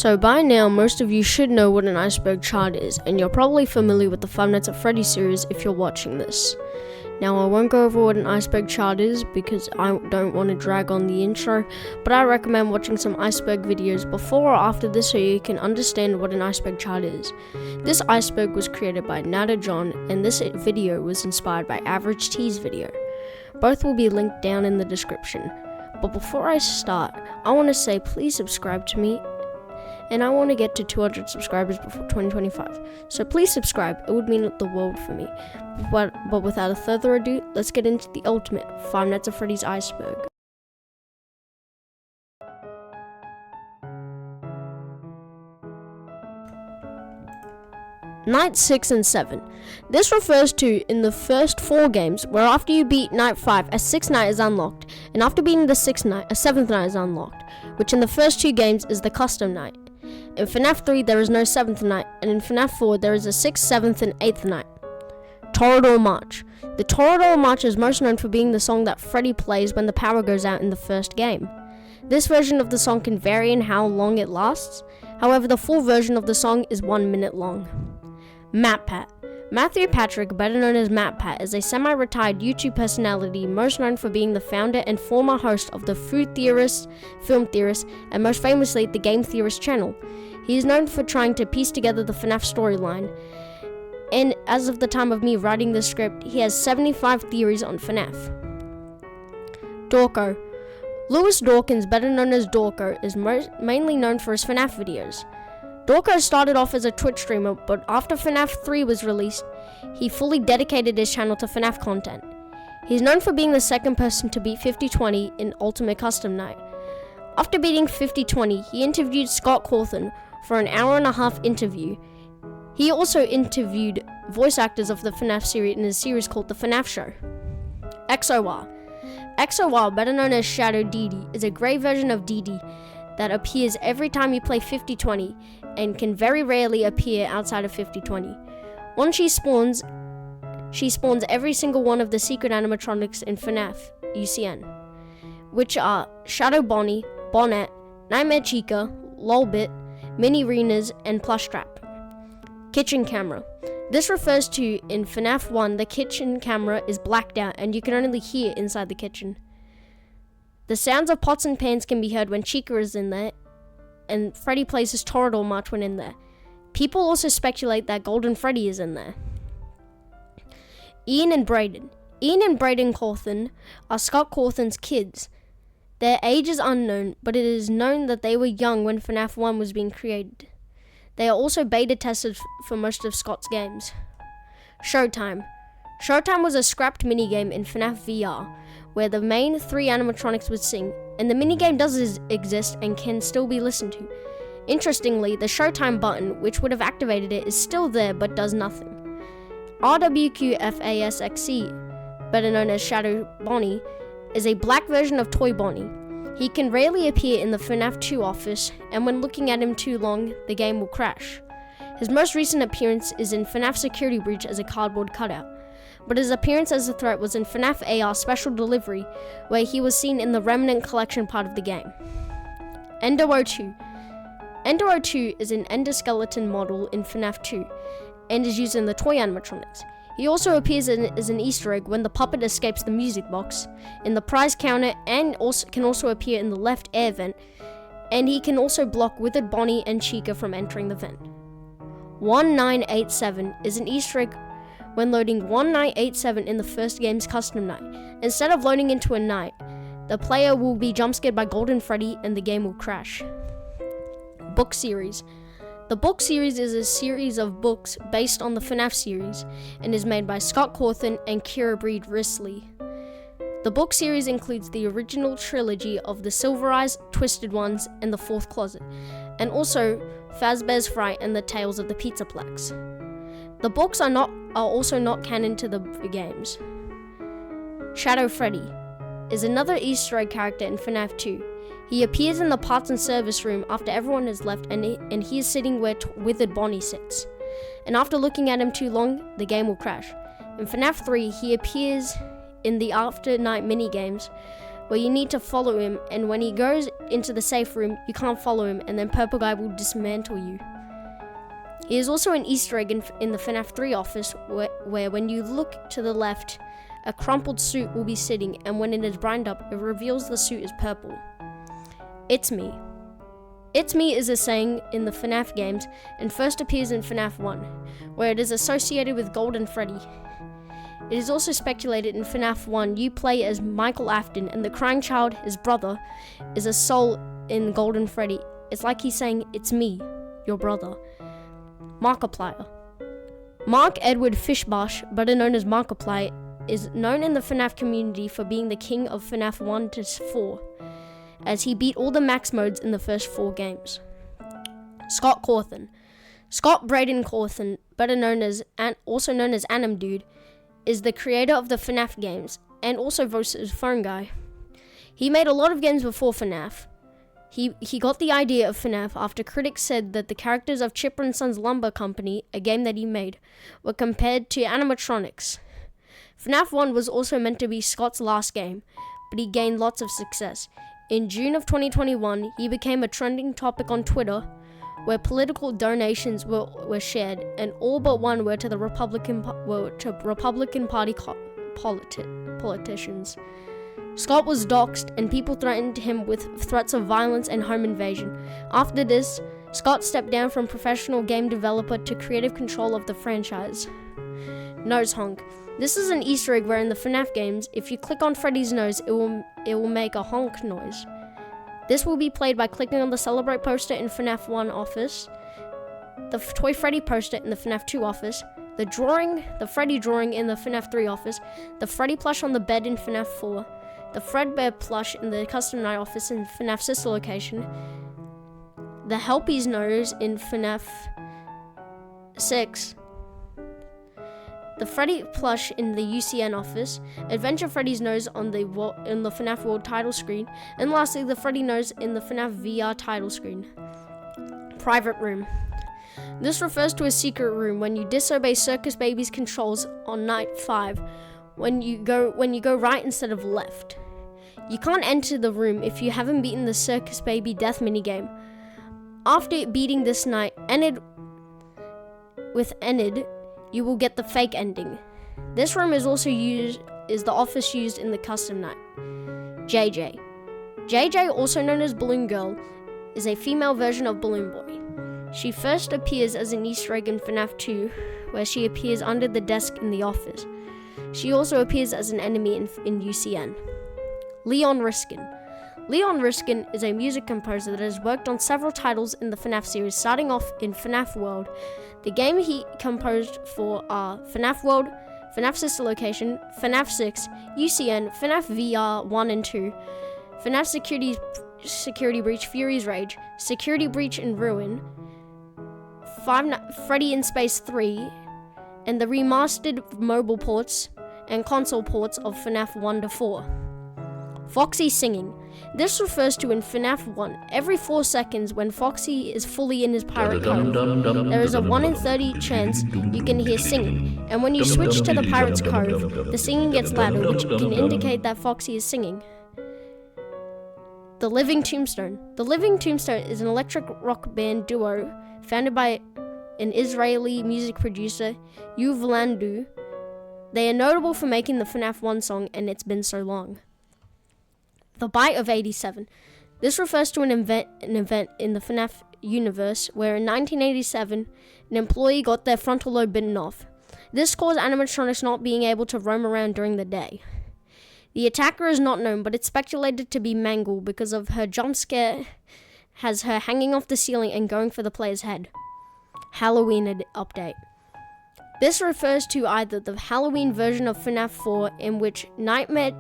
So by now, most of you should know what an iceberg chart is, and you're probably familiar with the Five Nights at Freddy's series if you're watching this. Now, I won't go over what an iceberg chart is because I don't want to drag on the intro, but I recommend watching some iceberg videos before or after this so you can understand what an iceberg chart is. This iceberg was created by Nada John, and this video was inspired by Average T's video. Both will be linked down in the description. But before I start, I want to say please subscribe to me, and I want to get to 200 subscribers before 2025. So please subscribe, it would mean the world for me. But without further ado, let's get into the ultimate Five Nights at Freddy's Iceberg. Night 6 and 7. This refers to in the first 4 games where after you beat Night 5, a 6th night is unlocked, and after beating the 6th night, a 7th night is unlocked, which in the first 2 games is the custom night. In FNaF 3 there is no 7th night, and in FNaF 4 there is a 6th, 7th, and 8th night. Torador March. The Torador March is most known for being the song that Freddy plays when the power goes out in the first game. This version of the song can vary in how long it lasts, however the full version of the song is 1 minute long. MatPat. Matthew Patrick, better known as MatPat, is a semi-retired YouTube personality most known for being the founder and former host of the Food Theorist, Film Theorist, and most famously the Game Theorist channel. He is known for trying to piece together the FNaF storyline, and as of the time of me writing this script, he has 75 theories on FNaF. Dorko. Lewis Dawkins, better known as Dorko, is mainly known for his FNaF videos. Dorko started off as a Twitch streamer, but after FNaF 3 was released, he fully dedicated his channel to FNaF content. He's known for being the second person to beat 50-20 in Ultimate Custom Night. After beating 50-20, he interviewed Scott Cawthon for an hour-and-a-half interview. He also interviewed voice actors of the FNaF series in a series called The FNaF Show. XOR. XOR, better known as Shadow Dee Dee, is a grey version of Dee Dee that appears every time you play 50-20 and can very rarely appear outside of 50-20. Once she spawns every single one of the secret animatronics in FNaF UCN, which are Shadow Bonnie, Bonnet, Nightmare Chica, Lolbit, Mini Renas, and Plush Trap. Kitchen camera. This refers to in FNaF 1 the kitchen camera is blacked out and you can only hear inside the kitchen. The sounds of pots and pans can be heard when Chica is in there, and Freddy plays his Torador March when in there. People also speculate that Golden Freddy is in there. Ian and Brayden. Ian and Brayden Cawthon are Scott Cawthon's kids. Their age is unknown, but it is known that they were young when FNaF 1 was being created. They are also beta tested for most of Scott's games. Showtime. Showtime was a scrapped minigame in FNaF VR, where the main 3 animatronics would sing, and the minigame does exist and can still be listened to. Interestingly, the Showtime button, which would have activated it, is still there but does nothing. RWQFASXC, better known as Shadow Bonnie, is a black version of Toy Bonnie. He can rarely appear in the FNaF 2 office, and when looking at him too long, the game will crash. His most recent appearance is in FNaF Security Breach as a cardboard cutout, but his appearance as a threat was in FNaF AR Special Delivery, where he was seen in the Remnant Collection part of the game. Endo-02. Endo-02 is an endoskeleton model in FNaF 2, and is used in the toy animatronics. He also appears as an Easter egg when the puppet escapes the music box, in the prize counter, and can also appear in the left air vent, and he can also block Withered Bonnie and Chica from entering the vent. 1987 is an Easter egg when loading 1987 in the first game's custom night. Instead of loading into a night, the player will be jumpscared by Golden Freddy and the game will crash. Book series. The book series is a series of books based on the FNaF series and is made by Scott Cawthon and Kira Breed Risley. The book series includes the original trilogy of The Silver Eyes, Twisted Ones, and The Fourth Closet, and also Fazbear's Fright and The Tales of the Pizzaplex. The books are also not canon to the games. Shadow Freddy is another Easter egg character in FNaF 2. He appears in the parts and service room after everyone has left, and he is sitting where Withered Bonnie sits. And after looking at him too long, the game will crash. In FNaF 3, he appears in the After Night minigames, where you need to follow him, and when he goes into the safe room, you can't follow him, and then Purple Guy will dismantle you. He is also an Easter egg in the FNaF 3 office, where when you look to the left, a crumpled suit will be sitting, and when it is brined up, it reveals the suit is purple. It's me. It's me is a saying in the FNaF games, and first appears in FNaF 1, where it is associated with Golden Freddy. It is also speculated in FNaF 1 you play as Michael Afton, and the crying child, his brother, is a soul in Golden Freddy. It's like he's saying, it's me, your brother. Markiplier. Mark Edward Fishbash, better known as Markiplier, is known in the FNaF community for being the king of FNaF 1 to 4, as he beat all the max modes in the first 4 games. Scott Cawthon. Scott Braden Cawthon, better known as, and also known as Anim Dude, is the creator of the FNaF games, and also voices Phone Guy. He made a lot of games before FNaF. He got the idea of FNaF after critics said that the characters of Chipper & Sons Lumber Company, a game that he made, were compared to animatronics. FNaF 1 was also meant to be Scott's last game, but he gained lots of success. In June of 2021, he became a trending topic on Twitter, where political donations were shared, and all but one were to the Republican Party politicians. Scott was doxxed, and people threatened him with threats of violence and home invasion. After this, Scott stepped down from professional game developer to creative control of the franchise. Nose honk. This is an Easter egg where in the FNaF games, if you click on Freddy's nose, it will make a honk noise. This will be played by clicking on the Celebrate poster in FNaF 1 office, the Toy Freddy poster in the FNaF 2 office, the Freddy drawing in the FNaF 3 office, the Freddy plush on the bed in FNaF 4, the Fredbear plush in the Custom Night office in FNaF Sister location, the Helpy's nose in FNaF 6, the Freddy plush in the UCN office, Adventure Freddy's nose in the FNaF World title screen, and lastly the Freddy nose in the FNaF VR title screen. Private room. This refers to a secret room when you disobey Circus Baby's controls on night 5, when you go right instead of left. You can't enter the room if you haven't beaten the Circus Baby death minigame. After beating this night, with Enid, you will get the fake ending. This room is the office used in the custom night. JJ. JJ, also known as Balloon Girl, is a female version of Balloon Boy. She first appears as an Easter egg in FNaF 2, where she appears under the desk in the office. She also appears as an enemy in UCN. Leon Riskin. Leon Riskin is a music composer that has worked on several titles in the FNaF series, starting off in FNaF World. The game he composed for are FNaF World, FNaF Sister Location, FNaF 6, UCN, FNaF VR 1 and 2, FNaF Security Breach, Fury's Rage, Security Breach and Ruin, Freddy in Space 3, and the remastered mobile ports and console ports of FNaF 1 to 4. Foxy singing. This refers to in FNaF 1, every 4 seconds when Foxy is fully in his pirate cove, there is a 1 in 30 chance you can hear singing, and when you switch to the pirate's cove, the singing gets louder, which can indicate that Foxy is singing. The Living Tombstone. The Living Tombstone is an electric rock band duo founded by an Israeli music producer, Yuv Landu. They are notable for making the FNaF 1 song, and It's Been So Long. The Bite of 87. This refers to an event in the FNaF universe where in 1987, an employee got their frontal lobe bitten off. This caused animatronics not being able to roam around during the day. The attacker is not known, but it's speculated to be Mangle because of her jump scare has her hanging off the ceiling and going for the player's head. Halloween update. This refers to either the Halloween version of FNaF 4 in which Nightmare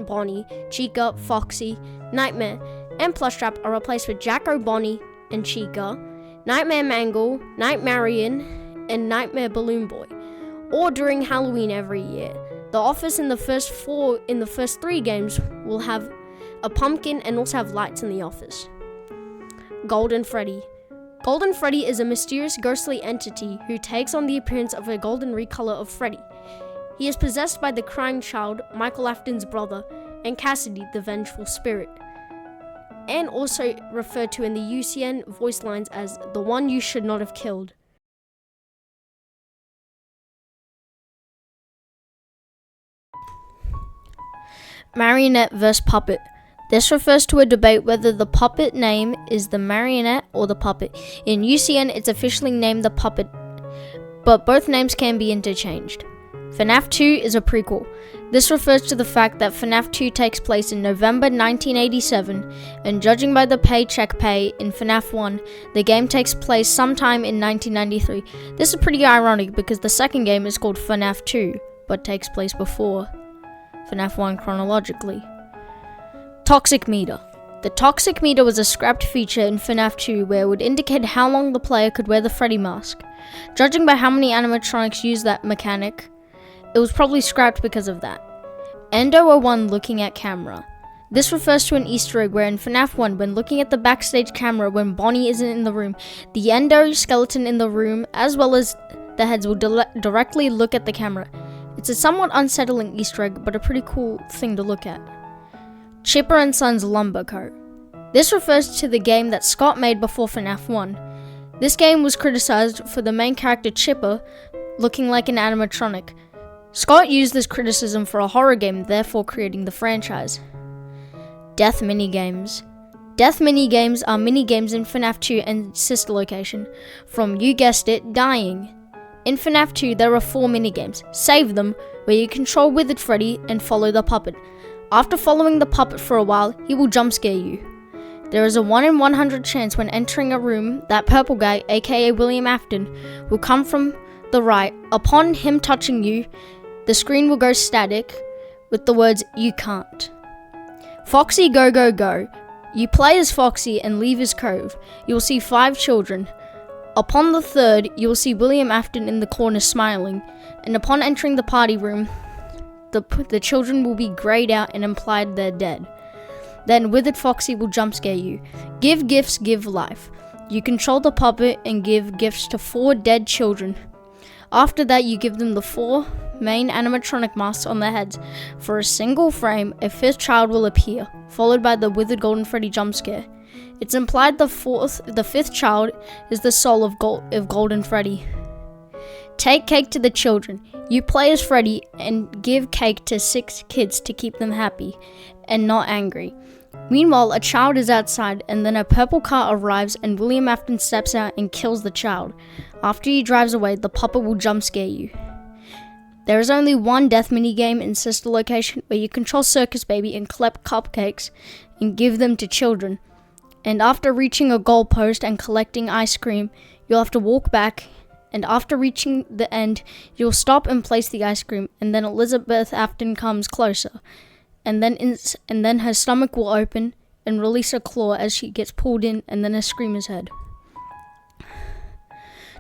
Bonnie, Chica, Foxy, Nightmare, and Plushtrap are replaced with Jacko, Bonnie, and Chica, Nightmare Mangle, Nightmarian, and Nightmare Balloon Boy, or during Halloween every year. The office in the first 3 games will have a pumpkin and also have lights in the office. Golden Freddy. Golden Freddy is a mysterious ghostly entity who takes on the appearance of a golden recolor of Freddy. He is possessed by the crying child, Michael Afton's brother, and Cassidy, the vengeful spirit. and also referred to in the UCN voice lines as the one you should not have killed. Marionette vs. Puppet. This refers to a debate whether the puppet name is the marionette or the puppet. In UCN, it's officially named the puppet, but both names can be interchanged. FNaF 2 is a prequel. This refers to the fact that FNaF 2 takes place in November 1987, and judging by the paycheck pay in FNaF 1, the game takes place sometime in 1993. This is pretty ironic because the second game is called FNaF 2, but takes place before FNaF 1 chronologically. Toxic Meter. The Toxic Meter was a scrapped feature in FNaF 2 where it would indicate how long the player could wear the Freddy mask. Judging by how many animatronics use that mechanic, it was probably scrapped because of that. Endo01 looking at camera. This refers to an Easter egg where in FNaF 1, when looking at the backstage camera when Bonnie isn't in the room, the Endo skeleton in the room as well as the heads will directly look at the camera. It's a somewhat unsettling Easter egg, but a pretty cool thing to look at. Chipper and Sons Lumber Co. This refers to the game that Scott made before FNaF 1. This game was criticized for the main character Chipper looking like an animatronic. Scott used this criticism for a horror game, therefore creating the franchise. Death Minigames. Death Minigames are minigames in FNaF 2 and sister location, from, you guessed it, dying. In FNaF 2 there are 4 minigames. Save them, where you control Withered Freddy and follow the puppet. After following the puppet for a while, he will jump scare you. There is a 1 in 100 chance when entering a room that purple guy, aka William Afton, will come from the right. Upon him touching you, the screen will go static with the words, "You can't." Foxy Go Go Go. You play as Foxy and leave his cove. You will see 5 children. Upon the third, you will see William Afton in the corner smiling, and upon entering the party room, the children will be grayed out and implied they're dead. Then Withered Foxy will jump scare you. Give gifts, give life. You control the puppet and give gifts to 4 dead children. After that, you give them the 4 main animatronic masks on their heads. For a single frame, a 5th child will appear, followed by the Withered Golden Freddy jump scare. It's implied the 5th child is the soul of Golden Freddy. Take cake to the children. You play as Freddy and give cake to 6 kids to keep them happy and not angry. Meanwhile, a child is outside and then a purple car arrives and William Afton steps out and kills the child. After he drives away, the puppet will jump scare you. There is only one death minigame in sister location where you control Circus Baby and collect cupcakes and give them to children. And after reaching a goal post and collecting ice cream, you'll have to walk back, and after reaching the end, you'll stop and place the ice cream, and then Elizabeth Afton comes closer, and then her stomach will open and release a claw as she gets pulled in, and then a scream is heard.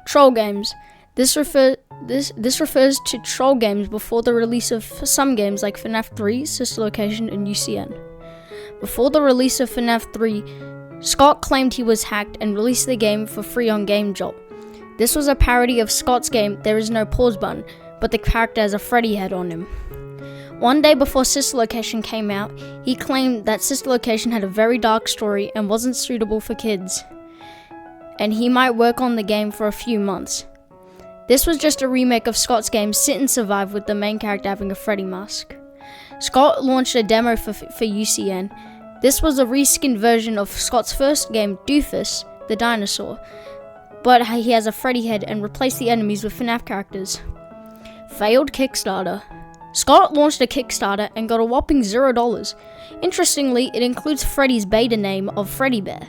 Troll games. This refers to troll games before the release of some games like FNaF 3, Sister Location, and UCN. Before the release of FNaF 3, Scott claimed he was hacked and released the game for free on GameJolt. This was a parody of Scott's game There Is No Pause Button, but the character has a Freddy head on him. One day before Sister Location came out, he claimed that Sister Location had a very dark story and wasn't suitable for kids, and he might work on the game for a few months. This was just a remake of Scott's game Sit and Survive with the main character having a Freddy mask. Scott launched a demo for UCN. This was a reskinned version of Scott's first game, Doofus, the dinosaur, but he has a Freddy head and replaced the enemies with FNaF characters. Failed Kickstarter. Scott launched a Kickstarter and got a whopping $0. Interestingly, it includes Freddy's beta name of Freddy Bear.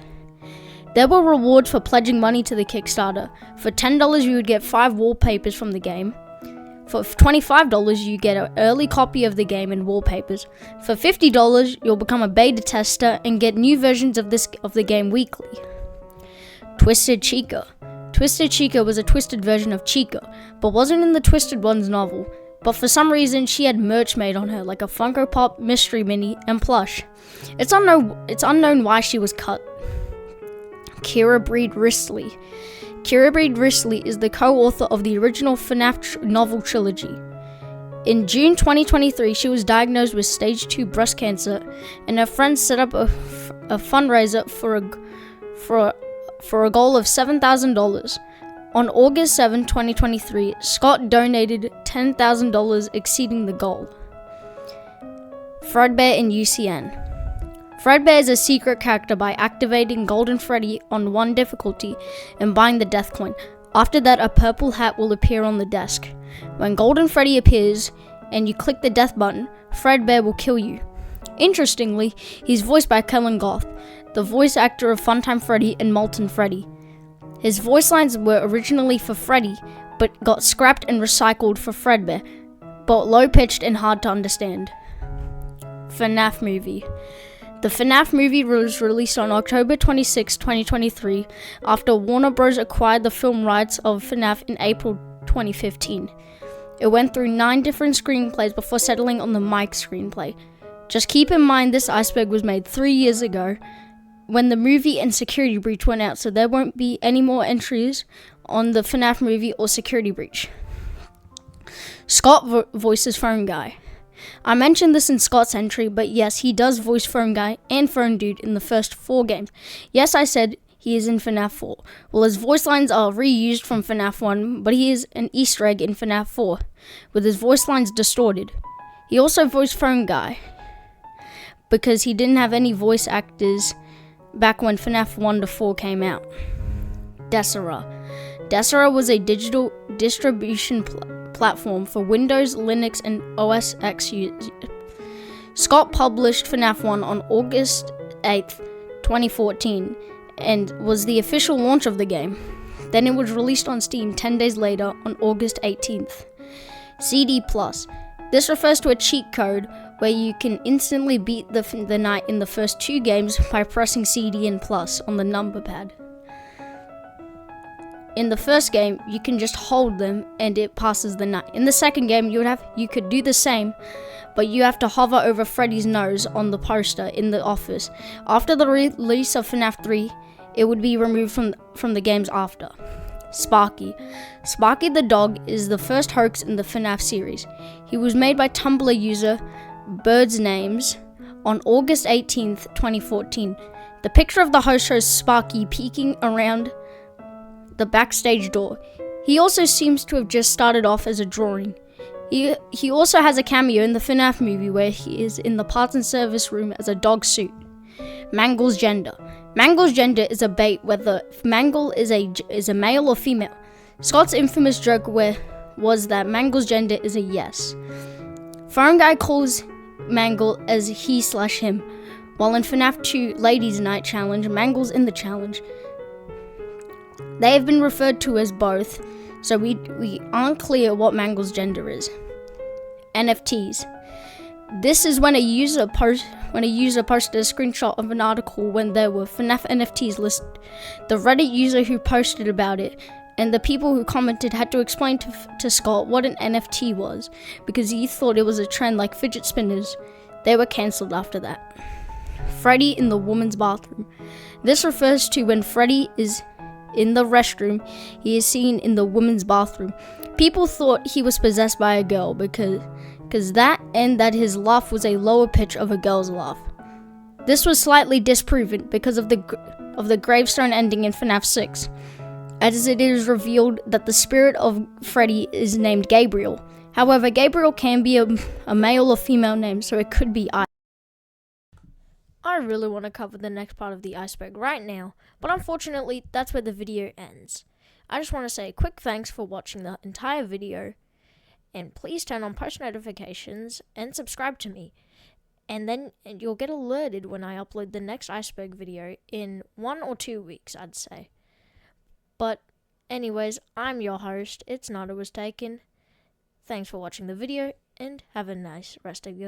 There were rewards for pledging money to the Kickstarter. For $10, you would get 5 wallpapers from the game. For $25, you get an early copy of the game and wallpapers. For $50, you'll become a beta tester and get new versions of the game weekly. Twisted Chica. Twisted Chica was a twisted version of Chica, but wasn't in the Twisted Ones novel. But for some reason, she had merch made on her, like a Funko Pop mystery mini and plush. It's unknown why she was cut. Kira Breed Risley. Kira Breed Risley is the co-author of the original FNaF novel trilogy. In June 2023, she was diagnosed with stage 2 breast cancer, and her friends set up fundraiser for a goal of $7,000. On August 7, 2023, Scott donated $10,000, exceeding the goal. Fredbear in UCN. Fredbear is a secret character by activating Golden Freddy on 1 difficulty and buying the death coin. After that, a purple hat will appear on the desk. When Golden Freddy appears and you click the death button, Fredbear will kill you. Interestingly, he's voiced by Kellen Goff, the voice actor of Funtime Freddy and Molten Freddy. His voice lines were originally for Freddy, but got scrapped and recycled for Fredbear, but low-pitched and hard to understand. FNaF movie. The FNaF movie was released on October 26, 2023, after Warner Bros. Acquired the film rights of FNaF in April 2015. It went through 9 different screenplays before settling on the Mike screenplay. Just keep in mind this Iceberg was made 3 years ago, when the movie and Security Breach went out, so there won't be any more entries on the FNaF movie or Security Breach. Scott voices Phone Guy. I mentioned this in Scott's entry, but yes, he does voice Phone Guy and Phone Dude in the first 4 games. Yes, I said he is in FNaF 4. Well, his voice lines are reused from FNaF 1, but he is an Easter egg in FNaF 4, with his voice lines distorted. He also voiced Phone Guy, because he didn't have any voice actors back when FNaF 1 to 4 came out. Desera. Desera was a digital distribution platform for Windows, Linux, and OS X users. Scott published FNaF 1 on August 8, 2014, and was the official launch of the game. Then it was released on Steam 10 days later on August 18th. CD+. This refers to a cheat code where you can instantly beat the night in the first 2 games by pressing CD and plus on the number pad. In the first game, you can just hold them and it passes the night. In the second game, you could do the same, but you have to hover over Freddy's nose on the poster in the office. After the release of FNaF 3, it would be removed from the games after. Sparky. Sparky the dog is the first hoax in the FNaF series. He was made by Tumblr user Birds Names on August 18th, 2014. The picture of the host shows Sparky peeking around the backstage door. He also seems to have just started off as a drawing. He also has a cameo in the FNaF movie where he is in the parts and service room as a dog suit. Mangle's gender. Mangle's gender is a bait whether Mangle is a male or female. Scott's infamous joke was that Mangle's gender is a yes. Phone Guy calls Mangle as he/him, while in FNaF 2 Ladies Night Challenge, Mangle's in the challenge. They have been referred to as both, so we aren't clear what Mangle's gender is. NFTs. This is when a user posted a screenshot of an article when there were FNaF NFTs listed. The Reddit user who posted about it and the people who commented had to explain to Scott what an NFT was, because he thought it was a trend like fidget spinners. They were cancelled after that. Freddy in the woman's bathroom. This refers to when Freddy is in the restroom, he is seen in the woman's bathroom. People thought he was possessed by a girl because that his laugh was a lower pitch of a girl's laugh. This was slightly disproven because of the gravestone ending in FNaF 6, as it is revealed that the spirit of Freddy is named Gabriel. However, Gabriel can be a male or female name, so it could be I really want to cover the next part of the iceberg right now, but unfortunately, that's where the video ends. I just want to say a quick thanks for watching the entire video, and please turn on post notifications and subscribe to me, and then you'll get alerted when I upload the next iceberg video in 1 or 2 weeks, I'd say. But anyways, I'm your host, It's Not It Was Taken. Thanks for watching the video, and have a nice rest of your day.